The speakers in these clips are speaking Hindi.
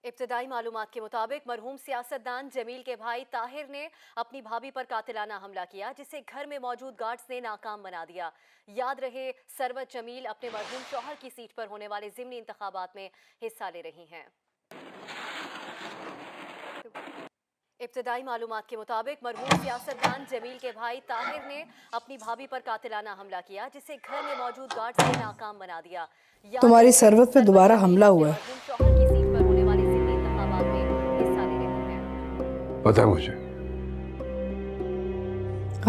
इब्तदाई मालूमात के मुताबिक मरहूम सियासतदान जमील के भाई ताहिर ने अपनी भाभी पर कातिलाना हमला किया, जिसे घर में मौजूद गार्ड्स ने नाकाम बना दिया। याद रहे, सरवत जमील अपने मरहूम शौहर की सीट पर होने वाले ज़िमनी इंतखाबात में हिस्सा ले रही हैं। इब्तदाई मालूमात के मुताबिक मरहूम सियासतदान जमील के भाई ताहिर ने अपनी भाभी पर कातिलाना हमला किया, जिसे घर में मौजूद गार्ड्स ने नाकाम बना दिया। तुम्हारी सरवत पे दोबारा हमला हुआ है। शौहर की सीट पर होने वाले ज़िमनी इंतखाबात में हिस्सा ले रही हैं। पता है मुझे।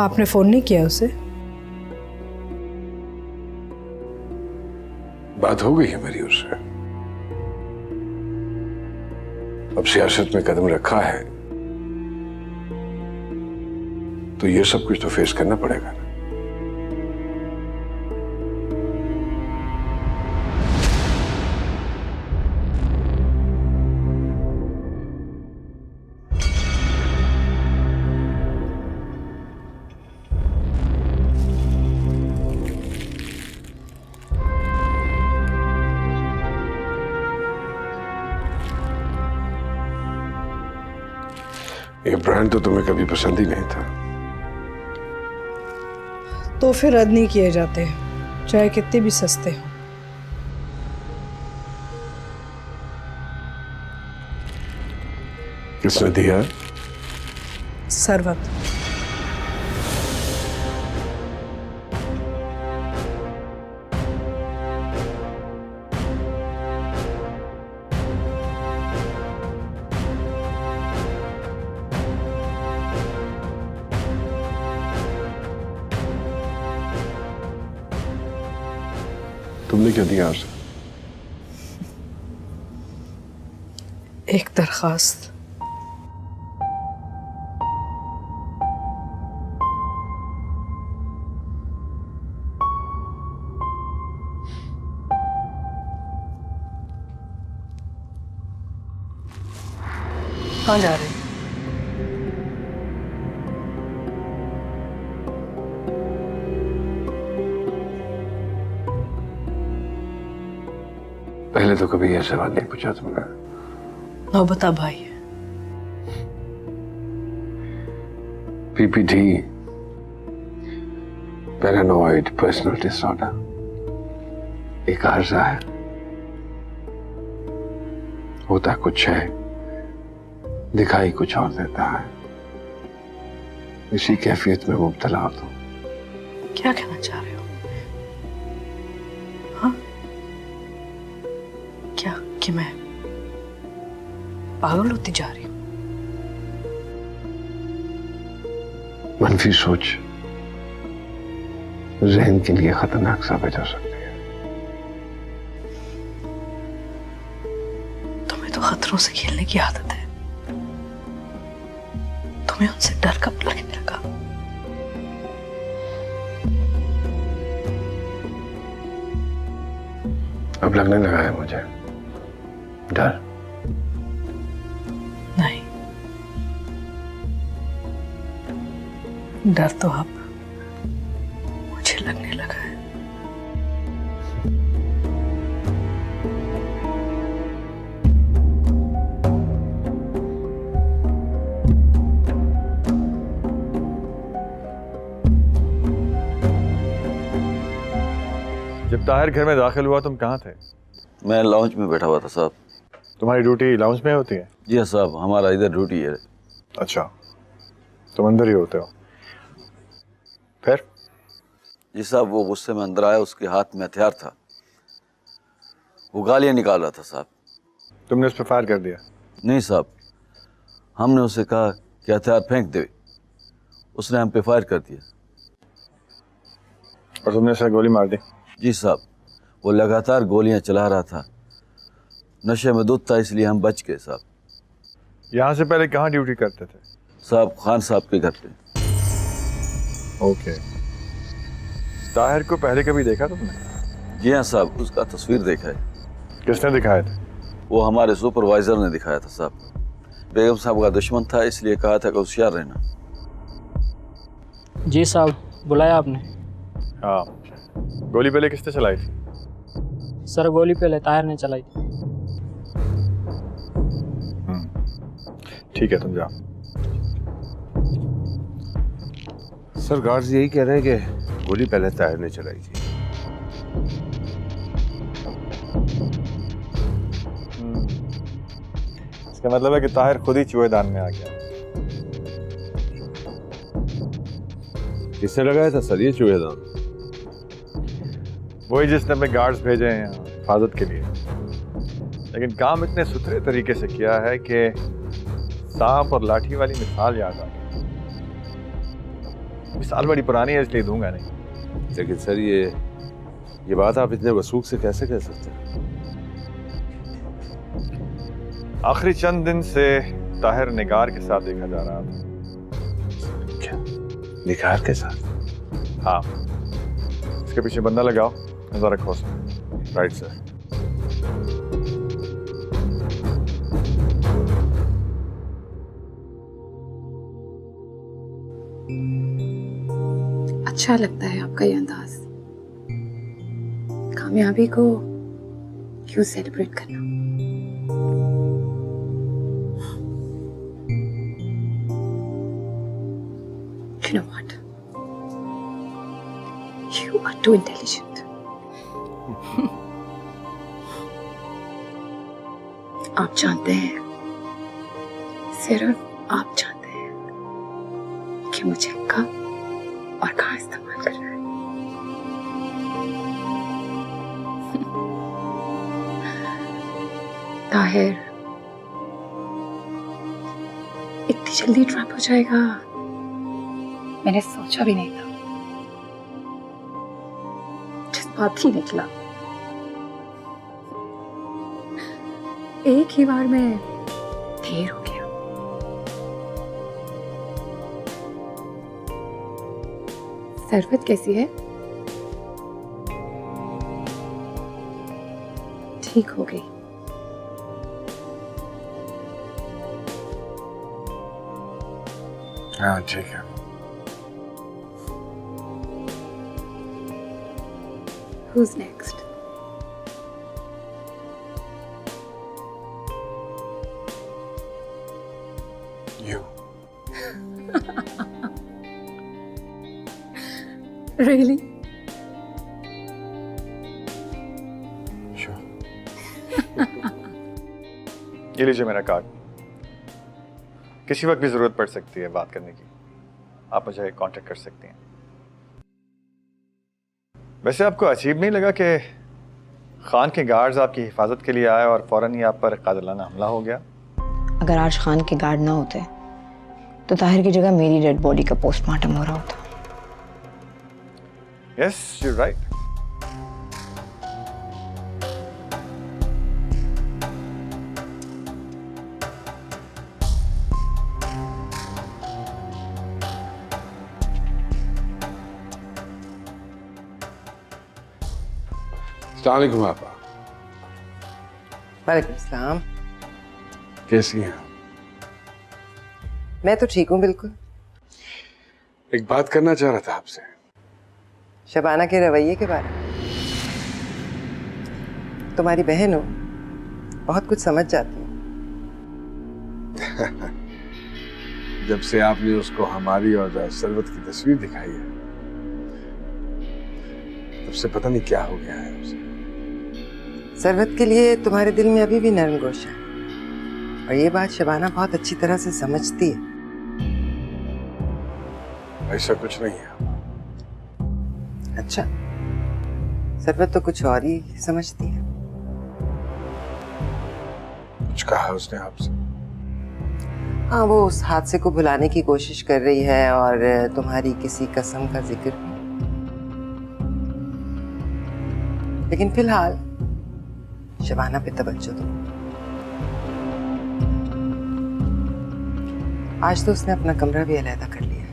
आपने फोन नहीं किया उसे? बात हो गई है मेरी उससे। अब सियासत में कदम रखा है तो ये सब कुछ तो फेस करना पड़ेगा ना। ये ब्रांड तो तुम्हें कभी पसंद ही नहीं था। तो फिर रद्द नहीं किए जाते, चाहे कितने भी सस्ते हो। किसने दिया? सरवत। तुमने क्या दिया उसे? एक दरखास्त। कहाँ जा रहे? पहले तो कभी यह सवाल नहीं पूछा तुमने। नौबता भाई है। PPD, पैरानॉइड पर्सनल डिसऑर्डर, एक आर्जा है। होता कुछ है, दिखाई कुछ और देता है। इसी कैफियत में मुब्तला हो तुम। क्या कहना चाह रहे हो? हाँ? क्या कि मैं पागल होती जा रही हूँ? मनफी सोच जहन के लिए खतरनाक साबित हो सकती है। तुम्हें तो खतरों से खेलने की आदत है। तुम्हें उनसे डर कब लगने लगा? अब लगने लगा है मुझे डर। नहीं, डर तो अब मुझे लगने लगा है। जब ताहिर घर में दाखिल हुआ तुम कहाँ थे? मैं लाउंज में बैठा हुआ था साहब। तुम्हारी ड्यूटी लाउंज में होती है? जी हाँ साहब, हमारा इधर ड्यूटी है। अच्छा, तुम अंदर ही होते हो। फिर? जी साहब, वो गुस्से में अंदर आया, उसके हाथ में हथियार था, वो गालियाँ निकाल रहा था साहब। तुमने उस पर फायर कर दिया? नहीं साहब, हमने उसे कहा कि हथियार फेंक दे, उसने हम पे फायर कर दिया। और तुमने उसे गोली मार दी? जी साहब, वो लगातार गोलियां चला रहा था, नशे में धुत था, इसलिए हम बच गए साहब। यहाँ से पहले कहाँ ड्यूटी करते थे? साहब, खान साहब के घर पे। ओके। ताहिर को पहले कभी देखा तुमने? जी हाँ साहब, उसका तस्वीर देखा है। किसने दिखाया था? वो हमारे सुपरवाइजर ने दिखाया था साहब। बेगम साहब का दुश्मन था, इसलिए कहा था कि होशियार रहना। जी साहब, बुलाया आपने? हाँ। गोली पहले किसने चलाई थी? सर, गोली पहले ताहिर ने चलाई थी। ठीक है, तुम जाओ। सर गार्ड्स यही कह रहे हैं कि गोली पहले ताहिर ने चलाई थी। इसका मतलब है कि ताहिर खुद ही चूहेदान में आ गया। किसने लगाया था सर ये चूहेदान? वही जिसने अपने गार्ड्स भेजे हैं यहाँ हिफाजत के लिए, लेकिन काम इतने सुथरे तरीके से किया है कि सांप और लाठी वाली मिसाल याद आ गई। मिसाल बड़ी पुरानी है इसलिए दूंगा नहीं। लेकिन सर ये बात आप इतने वसूख से कैसे कह सकते हैं? आखिरी चंद दिन से ताहिर निगार के साथ देखा जा रहा था। क्या निगार के साथ? हाँ, इसके पीछे बंदा लगाओ, नजर रखो उसमें। Right sir. अच्छा लगता है आपका ये अंदाज, कामयाबी को क्यों सेलिब्रेट करना। You know what? You are too intelligent. आप जानते हैं, सिर्फ आप जानते हैं कि मुझे कब और कहाँ इस्तेमाल कर रहा है। ताहिर इतनी जल्दी ट्रैप हो जाएगा मैंने सोचा भी नहीं था। जज्बात ही निकला, एक ही बार में ढेर हो गया। सरवत कैसी है? ठीक हो गई? हाँ ठीक है। Who's next? You. Really? Sure. ये लीजिए मेरा कार्ड। किसी वक्त भी जरूरत पड़ सकती है बात करने की, आप मुझे कांटेक्ट कर सकती हैं। वैसे आपको अजीब नहीं लगा कि खान के गार्ड्स आपकी हिफाजत के लिए आए और फौरन ही आप पर कातिलाना हमला हो गया? अगर आज खान के गार्ड ना होते तो ताहिर की जगह मेरी डेड बॉडी का पोस्टमार्टम हो रहा होता। Yes, you right. अस्सलामुअलैकुम आपा। वालेकुम सलाम। कैसी हैं? मैं तो ठीक हूँ बिल्कुल। एक बात करना चाह रहा था आपसे। शबाना के रवैये के बारे में। तुम्हारी बहन हो, बहुत कुछ समझ जाती है। जब से आपने उसको हमारी और सरवत की तस्वीर दिखाई है, तब से पता नहीं क्या हो गया है उसे। सरवत के लिए तुम्हारे दिल में अभी भी नरम गोशा है, और ये बात शबाना बहुत अच्छी तरह से समझती है। ऐसा कुछ नहीं है। अच्छा, सरवत तो कुछ और ही समझती है। कुछ कहा उसने आपसे? हाँ, वो उस हादसे को भुलाने की कोशिश कर रही है और तुम्हारी किसी कसम का जिक्र भी। लेकिन फिलहाल शबाना पे तवज्जो दो। आज तो उसने अपना कमरा भी अलहदा कर लिया है।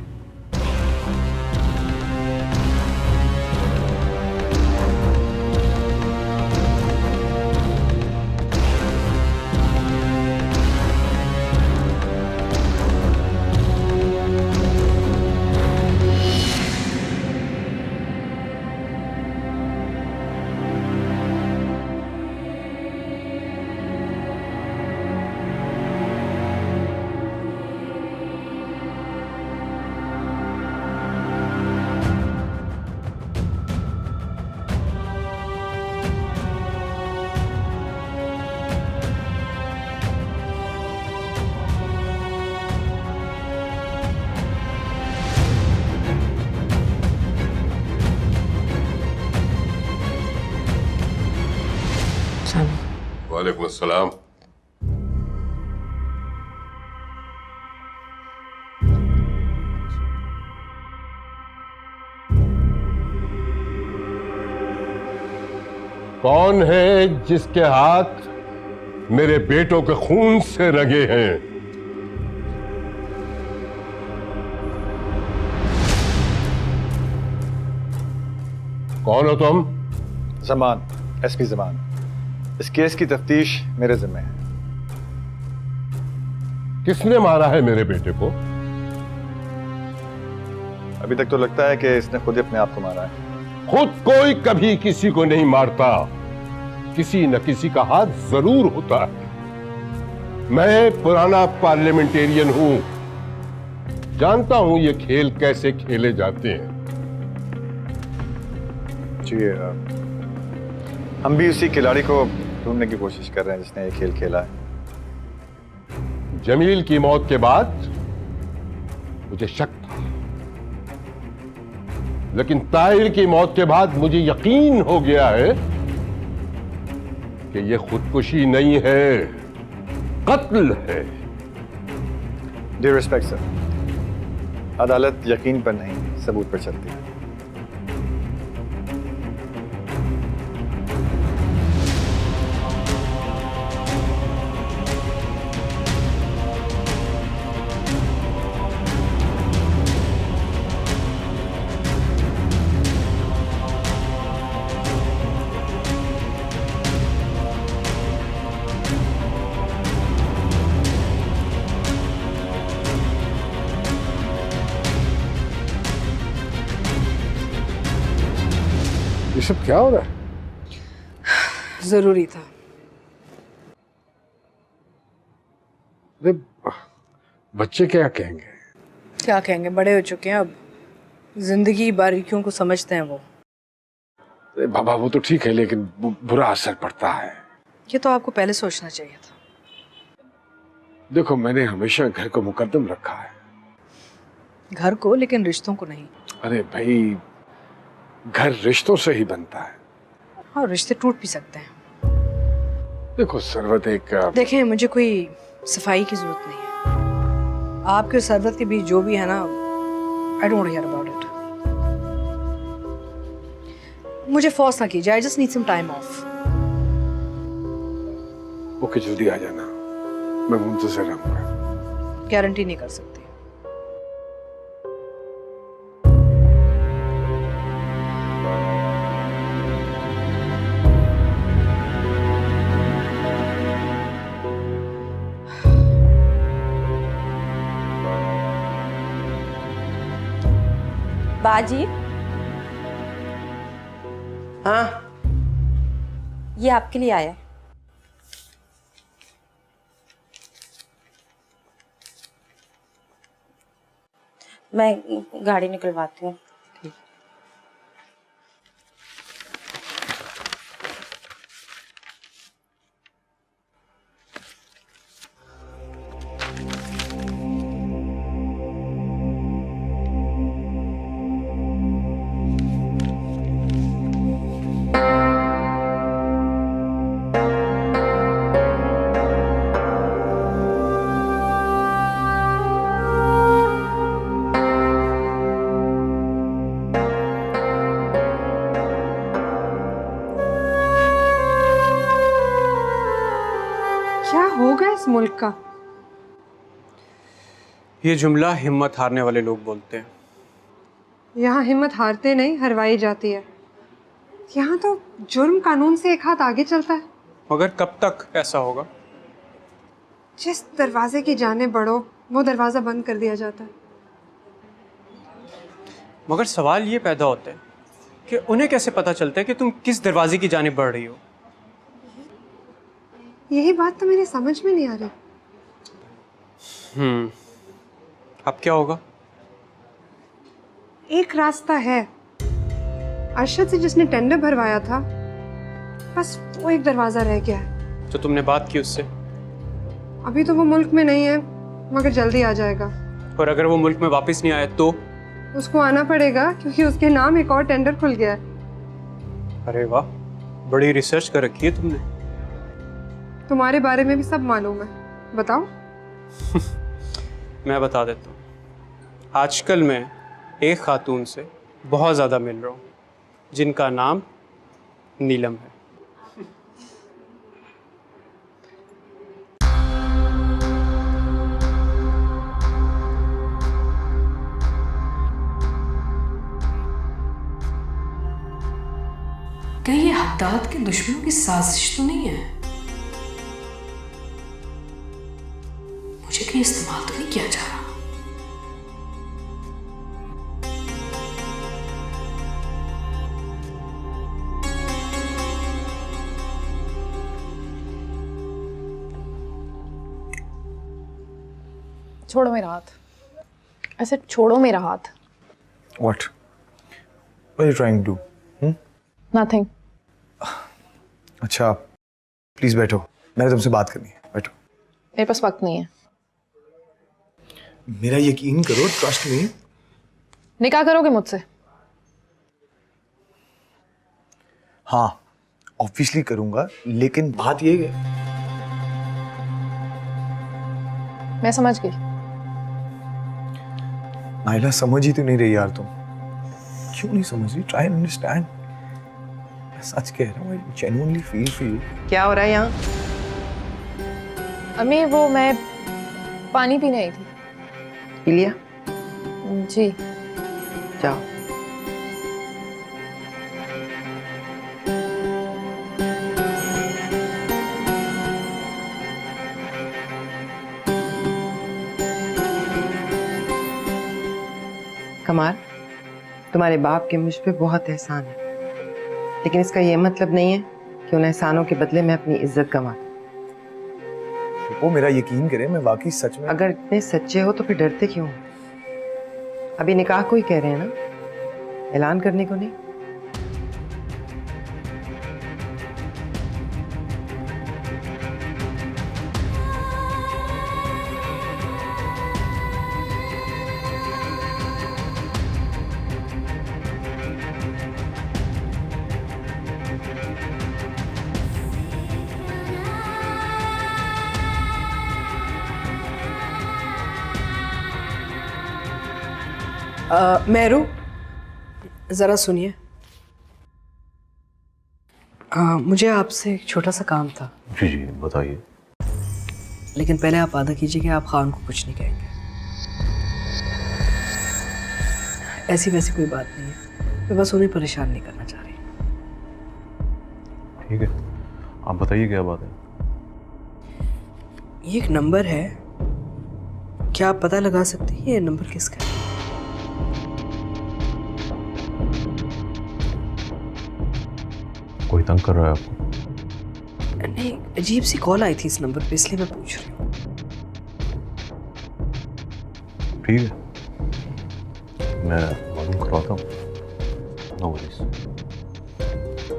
वालेकुम अस्सलाम। कौन है जिसके हाथ मेरे बेटों के खून से रंगे हैं? कौन हो तुम? जमान, एसपी जमान। इस केस की तफ्तीश मेरे जिम्मे है। किसने मारा है मेरे बेटे को? अभी तक तो लगता है कि इसने खुद ही अपने आप को मारा है। खुद कोई कभी किसी को नहीं मारता, किसी न किसी का हाथ जरूर होता है। मैं पुराना पार्लियामेंटेरियन हूं, जानता हूं ये खेल कैसे खेले जाते हैं। जी, हम भी उसी खिलाड़ी को ढूंढने की कोशिश कर रहे हैं जिसने ये खेल खेला है। जमील की मौत के बाद मुझे शक था, लेकिन ताहिर की मौत के बाद मुझे यकीन हो गया है कि यह खुदकुशी नहीं है, कत्ल है। ड्यू रिस्पेक्ट सर, अदालत यकीन पर नहीं सबूत पर चलती है। ये सब क्या हो रहा है? जरूरी था। अरे बच्चे क्या कहेंगे? क्या कहेंगे, बड़े हो चुके हैं अब, जिंदगी बारीकियों को समझते हैं वो। अरे बाबा वो तो ठीक है, लेकिन बुरा असर पड़ता है। ये तो आपको पहले सोचना चाहिए था। देखो मैंने हमेशा घर को मुकद्दम रखा है। घर को, लेकिन रिश्तों को नहीं। अरे भाई, घर रिश्तों से ही बनता है। हाँ, रिश्ते टूट भी सकते हैं। देखो सरवत एक देखें, मुझे कोई सफाई की जरूरत नहीं है। आपके और सरवत के बीच जो भी है ना, I don't hear about it. मुझे फोर्स ना कीजिए, I just need some time off. Okay, जल्दी आ जाना, मैं मुंतज़िर रहूंगा। गारंटी नहीं कर सकती। बाजी, हाँ ये आपके लिए आया है। मैं गाड़ी निकलवाती हूँ। क्या होगा इस मुल्क का? ये जुमला हिम्मत हारने वाले लोग बोलते हैं। यहाँ हिम्मत हारते नहीं, हरवाई जाती है। यहाँ तो जुर्म कानून से एक हाथ आगे चलता है। मगर कब तक ऐसा होगा? जिस दरवाजे की जाने बढ़ो, वो दरवाजा बंद कर दिया जाता है। मगर सवाल ये पैदा होता है कि उन्हें कैसे पता चलता है कि तुम किस दरवाजे की जानिब बढ़ रही हो? यही बात तो मेरी समझ में नहीं आ रही। अब क्या होगा? एक रास्ता है। अरशद से जिसने टेंडर भरवाया था, बस वो एक दरवाजा रह गया है। तो तुमने बात की उससे? अभी तो वो मुल्क में नहीं है, मगर जल्दी आ जाएगा। और अगर वो मुल्क में वापस नहीं आया तो? उसको आना पड़ेगा, क्योंकि उसके नाम एक और टेंडर खुल गया है। अरे वाह, बड़ी रिसर्च कर रखी है तुमने। तुम्हारे बारे में भी सब मालूम है, बताओ। मैं बता देता हूँ। आजकल मैं एक खातून से बहुत ज़्यादा मिल रहा हूँ जिनका नाम नीलम है। कहीं ये हद्दाद के दुश्मनों की साजिश तो नहीं है? मुझे कहीं इस्तेमाल तो नहीं किया जा रहा? छोड़ो मेरा हाथ, ऐसे छोड़ो मेरा हाथ। What? What are you trying to do? Nothing. अच्छा, प्लीज बैठो, मैंने तुमसे बात करनी है, बैठो। मेरे पास वक्त नहीं है। मेरा यकीन करो, ट्रस्ट मी। निकाह करोगे मुझसे? हाँ, ऑब्वियसली करूंगा, लेकिन बात ये है। मैं समझ गई। नाइला समझ ही तो नहीं रही यार तुम। क्यों नहीं समझ रही? Try and understand. सच कह रहा हूँ, I genuinely feel for you। क्या हो रहा है यहाँ? अम्मी वो मैं पानी पीने आई थी। पी लिया? जी। जाओ। कमाल, तुम्हारे बाप के मुझ पे बहुत एहसान है, लेकिन इसका ये मतलब नहीं है कि उन एहसानों के बदले मैं अपनी इज्जत गंवा दूं। वो मेरा यकीन करे, मैं वाकई सच में। अगर इतने सच्चे हो तो फिर डरते क्यों? अभी निकाह को ही कह रहे हैं ना, ऐलान करने को नहीं। मेहरू, ज़रा सुनिए। मुझे आपसे एक छोटा सा काम था। जी जी बताइए। लेकिन पहले आप वादा कीजिए कि आप खान को कुछ नहीं कहेंगे। ऐसी वैसी कोई बात नहीं है, मैं बस उन्हें परेशान नहीं करना चाह रही। ठीक है, आप बताइए क्या बात है। ये एक नंबर है, क्या आप पता लगा सकते हैं ये नंबर किसका है? कोई तंग कर रहा है आपको? नहीं, अजीब सी कॉल आई थी इस नंबर पे, इसलिए मैं पूछ रही हूँ। ठीक है, मैं मालूम करवाता हूँ। No worries.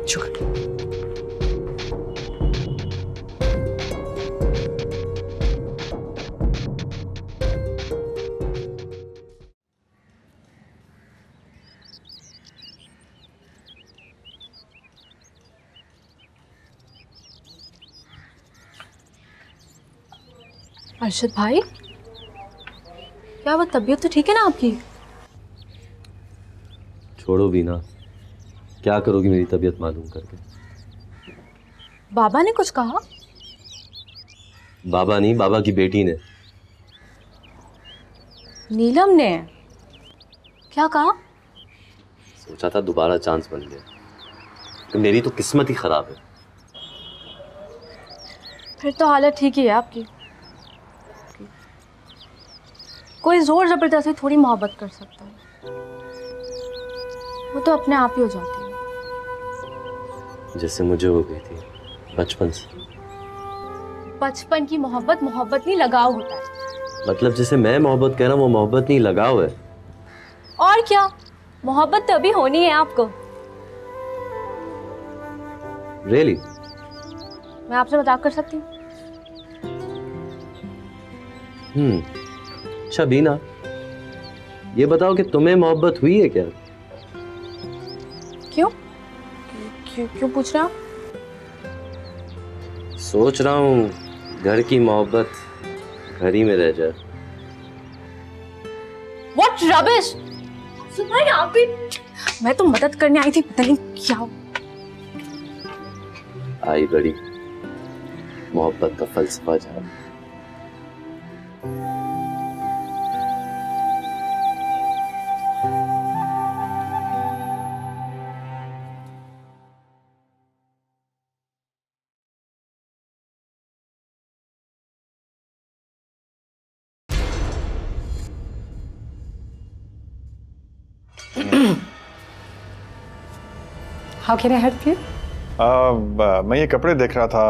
शुक्रिया। अर्शद भाई, क्या वो तबीयत तो ठीक है ना आपकी? छोड़ो बीना, क्या करोगी मेरी तबीयत मालूम करके? बाबा ने कुछ कहा? बाबा नहीं, बाबा की बेटी ने। नीलम ने क्या कहा? सोचा था दोबारा चांस बन गया, तो मेरी तो किस्मत ही खराब है। फिर तो हालत ठीक ही है आपकी। कोई जोर जबरदस्ती थोड़ी मोहब्बत कर सकता है, वो तो अपने आप ही हो जाती है। जैसे मुझे हो गई थी बचपन से। बचपन की मोहब्बत मोहब्बत नहीं, लगाव होता है। मतलब जैसे मैं मोहब्बत कह रहा हूँ वो मोहब्बत नहीं, लगाव है। और क्या, मोहब्बत तो अभी होनी है आपको। रियली? मैं आपसे मजाक कर सकती हूँ? अच्छा बीना, ये बताओ कि तुम्हें मोहब्बत हुई है क्या? क्यों क्यों, क्यों पूछ रहे आप? सोच रहा हूँ घर की मोहब्बत घर ही में रह जाए। What rubbish! भाई आप भी, मैं तो मदद करने आई थी, पता नहीं क्या। आई बड़ी मोहब्बत का फलसफा जान। How can I help you? मैं ये कपड़े देख रहा था,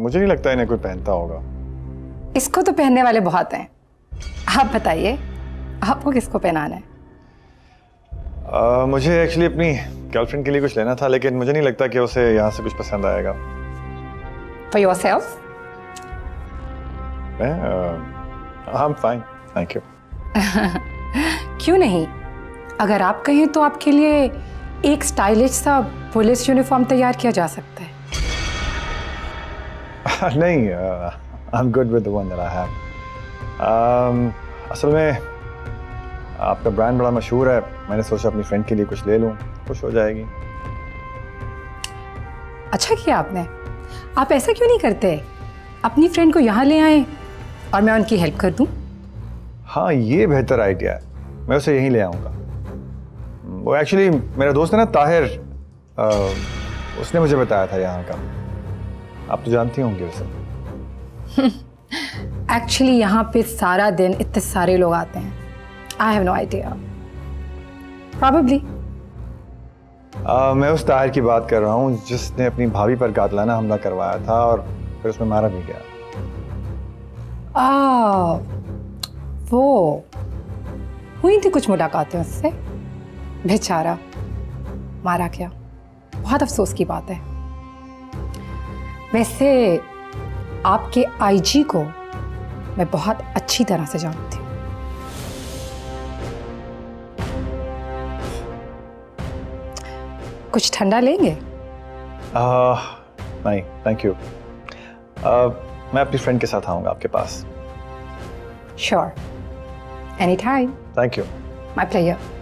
मुझे नहीं लगता इन्हें कोई पहनता होगा। इसको तो पहनने वाले बहुत हैं। आप बताइए आपको किसको पहनाना है? मुझे एक्चुअली अपनी गर्लफ्रेंड के लिए कुछ लेना था, लेकिन मुझे नहीं लगता कि उसे यहाँ से कुछ पसंद आएगा। For yourself? I'm fine, thank you. क्यों नहीं? अगर आप कहें तो आपके लिए एक स्टाइलिश सा पुलिस यूनिफॉर्म तैयार किया जा सकता है। नहीं, I'm good with the one that I have. असल में आपका ब्रांड बड़ा मशहूर है, मैंने सोचा अपनी फ्रेंड के लिए कुछ ले लूं, खुश हो जाएगी। अच्छा किया आपने। आप ऐसा क्यों नहीं करते? अपनी फ्रेंड को यहाँ ले आए और मैं उनकी हेल्प कर दूं। हाँ, ये बेहतर आइडिया है, मैं उसे यहीं ले आऊँगा। वो एक्चुअली मेरा दोस्त है ना ताहिर, उसने मुझे बताया था यहाँ का। आप तो जानती होंगी उसे। एक्चुअली यहाँ पे सारा दिन इतने सारे लोग आते हैं। I have no idea. Probably. मैं उस ताहिर की बात कर रहा हूँ जिसने अपनी भाभी पर कातिलाना हमला करवाया था और फिर उसमें मारा भी गया। वो हुई थी कुछ मुलाकातें उससे। बेचारा मारा गया, बहुत अफसोस की बात है। वैसे आपके आईजी को मैं बहुत अच्छी तरह से जानती हूँ। कुछ ठंडा लेंगे? नहीं थैंक यू। मैं अपनी फ्रेंड के साथ आऊँगा आपके पास। Sure, any time. Thank you. My player.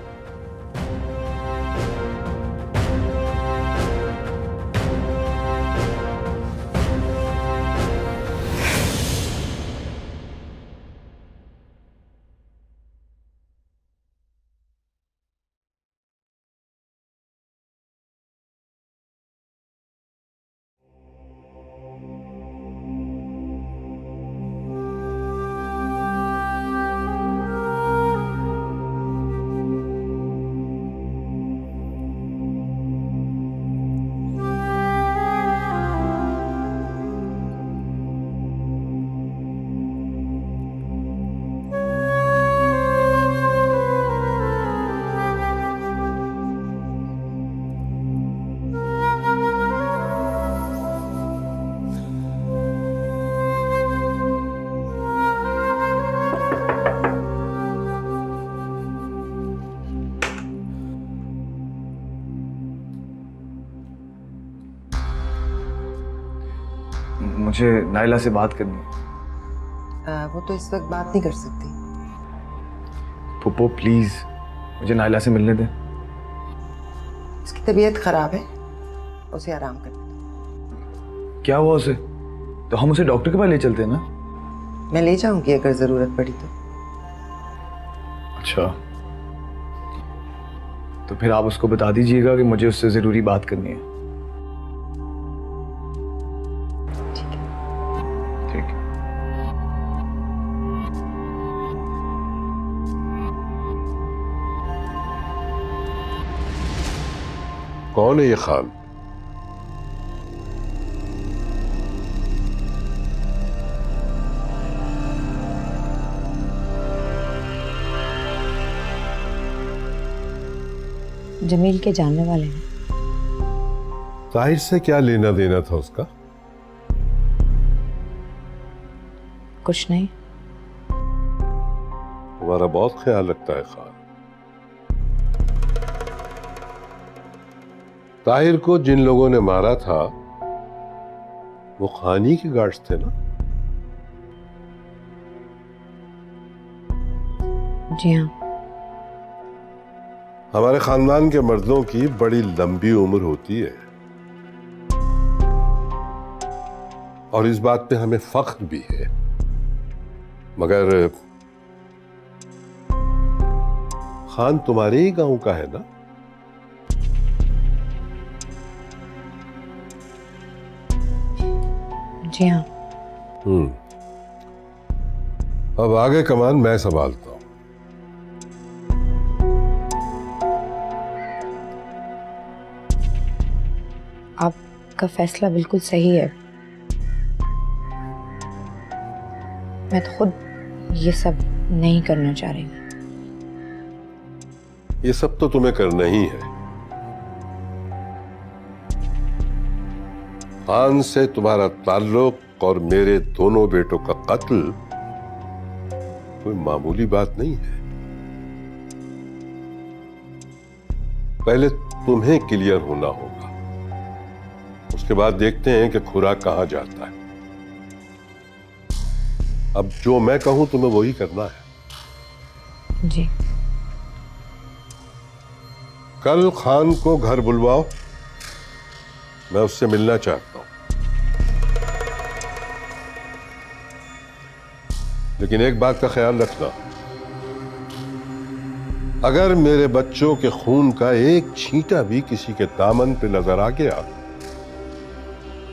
मुझे नाइला से बात करनी है। वो तो इस वक्त बात नहीं कर सकती। पुप्पो प्लीज मुझे नाइला से मिलने दें। उसकी तबीयत खराब है, उसे आराम करने दो। क्या हुआ उसे? तो हम उसे डॉक्टर के पास ले चलते हैं ना। मैं ले जाऊंगी अगर जरूरत पड़ी तो। अच्छा, तो फिर आप उसको बता दीजिएगा कि मुझे उससे जरूरी बात करनी है। कौन है ये खान? जमील के जानने वाले हैं। ताहिर से क्या लेना देना था उसका? कुछ नहीं। तुम्हारा बहुत ख्याल रखता है खान। ताहिर को जिन लोगों ने मारा था वो खानी के गार्ड्स थे ना? जी हाँ। हमारे खानदान के मर्दों की बड़ी लंबी उम्र होती है और इस बात पे हमें फख्र भी है, मगर खान तुम्हारे ही गांव का है ना? जी हाँ। अब आगे कमान मैं संभालता हूं। आपका फैसला बिल्कुल सही है। मैं तो खुद ये सब नहीं करना चाह रही। ये सब तो तुम्हें करना ही है। खान से तुम्हारा ताल्लुक और मेरे दोनों बेटों का कत्ल कोई मामूली बात नहीं है। पहले तुम्हें क्लियर होना होगा, उसके बाद देखते हैं कि खुराक कहां जाता है। अब जो मैं कहूं तुम्हें वही करना है। जी। कल खान को घर बुलवाओ, मैं उससे मिलना चाहता हूं। लेकिन एक बात का ख्याल रखना, अगर मेरे बच्चों के खून का एक छींटा भी किसी के दामन पे नजर आ गया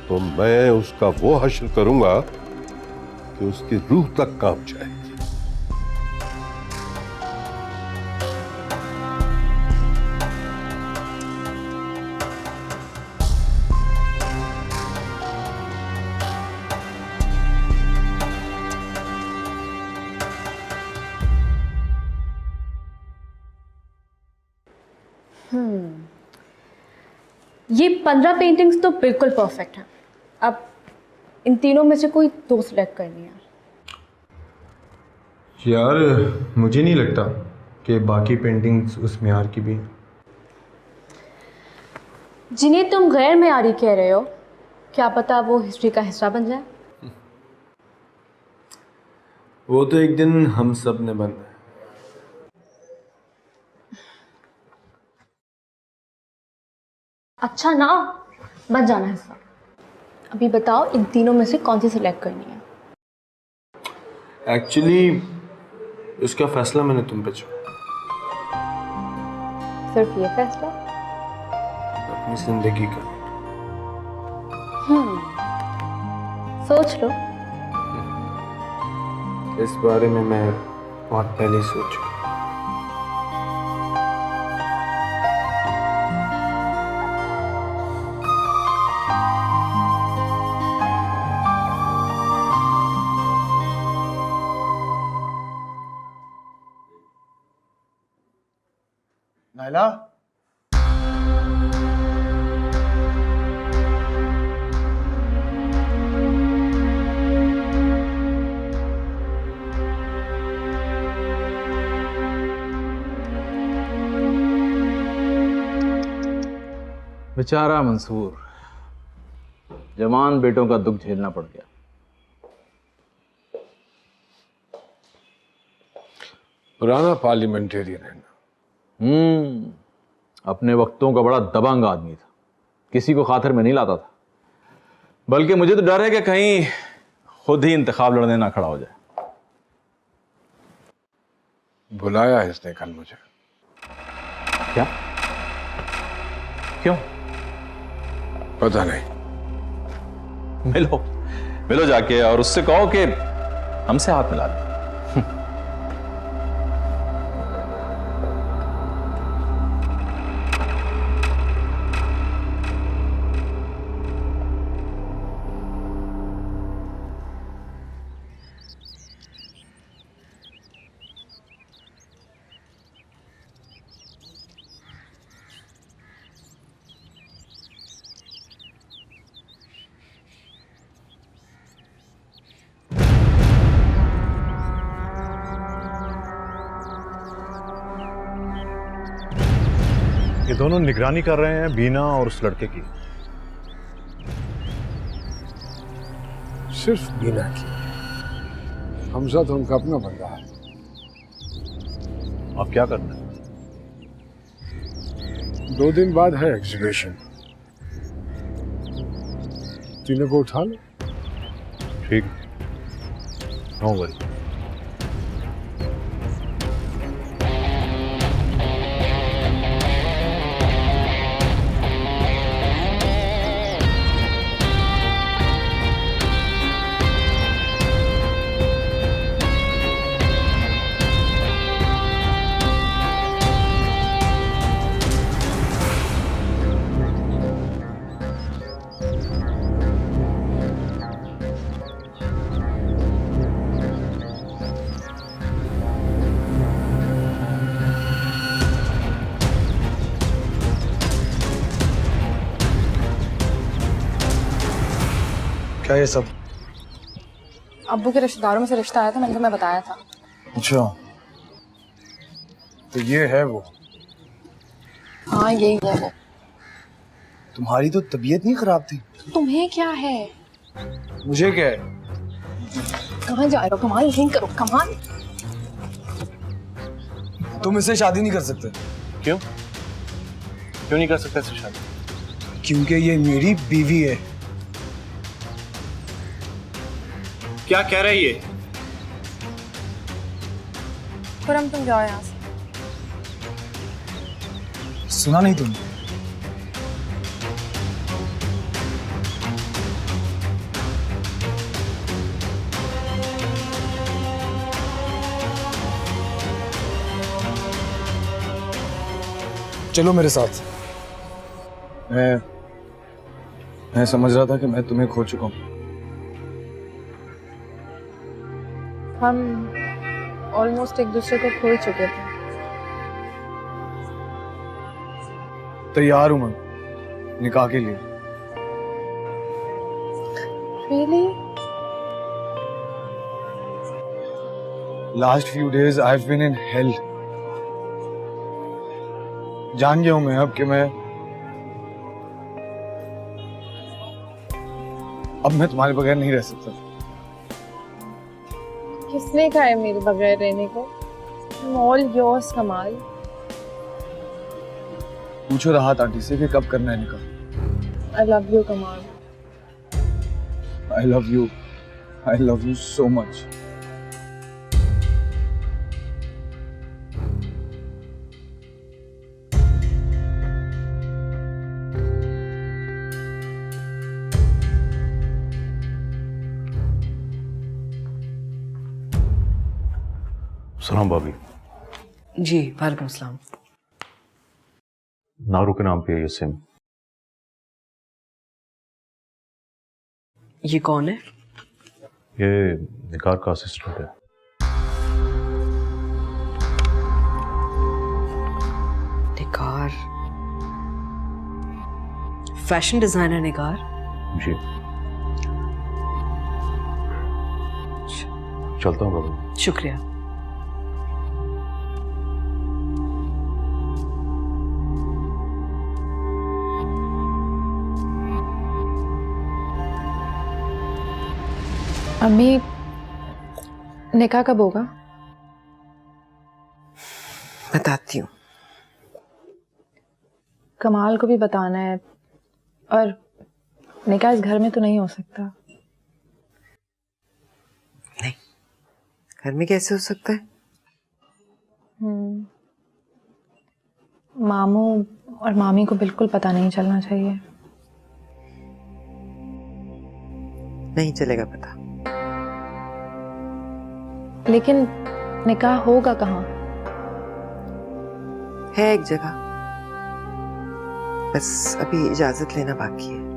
तो मैं उसका वो हश्र करूंगा कि उसकी रूह तक कांप जाएगी। ये 15 पेंटिंग्स तो बिल्कुल परफेक्ट हैं। अब इन तीनों में से कोई 2 सिलेक्ट करनी है। यार मुझे नहीं लगता कि बाकी पेंटिंग्स उस मेयार की भी हैं। जिन्हें तुम गैर मेयारी कह रहे हो, क्या पता वो हिस्ट्री का हिस्सा बन जाए। वो तो एक दिन हम सब ने बनना है। अच्छा ना, बन जाना हिस्सा। अभी बताओ इन तीनों में से कौन सी सिलेक्ट करनी है। एक्चुअली इसका फैसला मैंने तुम पे छोड़ा। सिर्फ ये फैसला? अपनी जिंदगी का। सोच लो। इस बारे में मैं बहुत पहले ही सोच चुका। नायला, बेचारा मंसूर, जवान बेटों का दुख झेलना पड़ गया। पुराना पार्लियामेंटेरियन है ना। अपने वक्तों का बड़ा दबंग आदमी था, किसी को खातिर में नहीं लाता था। बल्कि मुझे तो डर है कि कहीं खुद ही इंतखाब लड़ने ना खड़ा हो जाए। बुलाया है इसने कल मुझे। क्या? क्यों? पता नहीं। मिलो मिलो जाके और उससे कहो कि हमसे हाथ मिला ले। ये दोनों निगरानी कर रहे हैं बीना और उस लड़के की। सिर्फ मीना की। हमजा तो उनका अपना बंदा है। आप क्या करना है? 2 दिन बाद है एग्जीबिशन, तीनों को उठा लो। ठीक, नो वरी। क्या ये सब? अब्बू के रिश्तेदारों में से रिश्ता आया था, मैंने तुम्हें बताया था। अच्छा, तो ये है वो? हाँ यही है वो। तुम्हारी तो तबीयत नहीं खराब थी? तुम्हें क्या है? मुझे क्या है? कहाँ जा रहे हो? कमाल नहीं करो, कमाल। तुम इससे शादी नहीं कर सकते। क्यों? क्यों नहीं कर सकते इससे शादी? क्योंकि ये मेरी बीवी है। क्या कह रही है? खुरम तुम जाओ यहाँ से। सुना नहीं तुमने? चलो मेरे साथ। मैं समझ रहा था कि मैं तुम्हें खो चुका हूं। हम ऑलमोस्ट एक दूसरे को खो ही चुके थे। तैयार हूं मैं निकाह के लिए। Really? Last few days I've been in hell. जान गया हूं मैं अब कि अब मैं तुम्हारे बगैर नहीं रह सकता। किसने कहा है मेरे बगैर रहने को? I'm all yours, कमाल। पूछो राहत आंटी से कि कब करना है निकाह। I love you, कमाल। I love you. I love you so much. सलाम भाभी। जी वालेकुम सलाम। नारू के नाम पे है ये सिम। ये कौन है? ये निकार का असिस्टेंट है। निकार? Fashion designer Nikar? जी। चलता हूँ भाभी। शुक्रिया। अम्मी, निकाह कब होगा? बताती हूँ। कमाल को भी बताना है, और निकाह इस घर में तो नहीं हो सकता। नहीं, घर में कैसे हो सकता है? मामू और मामी को बिल्कुल पता नहीं चलना चाहिए। नहीं चलेगा पता। लेकिन निकाह होगा कहाँ? है एक जगह, बस अभी इजाजत लेना बाकी है।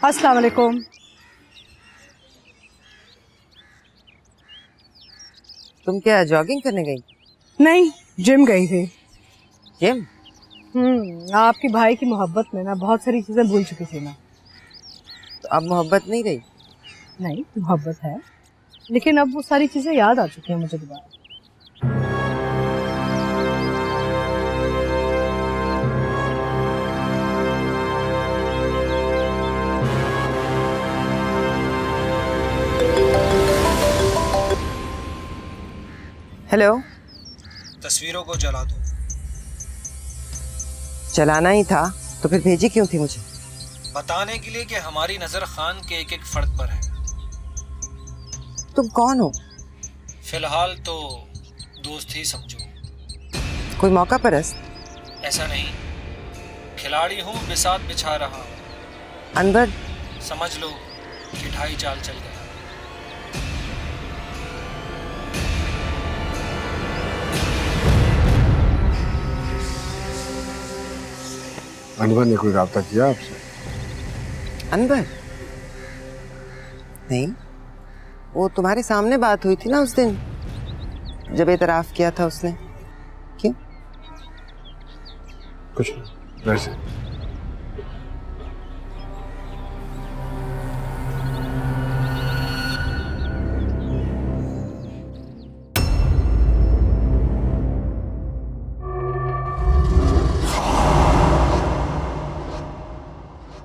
अस्सलाम वालेकुम। तुम क्या जॉगिंग करने गई? नहीं, जिम गई थी। जिम? आपके भाई की मोहब्बत में ना बहुत सारी चीजें भूल चुकी थी मैं। तो अब मोहब्बत नहीं रही? नहीं, मोहब्बत है, लेकिन अब वो सारी चीजें याद आ चुकी हैं मुझे दोबारा। हेलो। तस्वीरों को जला दो। चलाना ही था तो फिर भेजी क्यों थी मुझे? बताने के लिए कि हमारी नजर खान के एक एक फर्द पर है। तुम कौन हो? फिलहाल तो दोस्त ही समझो। कोई मौका परस्त? ऐसा नहीं, खिलाड़ी हूँ, बिसात बिछा रहा हूँ। अनवर? समझ लो कि ढाई चाल चल गया। अनवर ने कोई राब्ता किया आपसे? अनवर? नहीं, वो तुम्हारे सामने बात हुई थी ना उस दिन जब एतराफ किया था उसने। क्यों? कुछ नहीं, वैसे।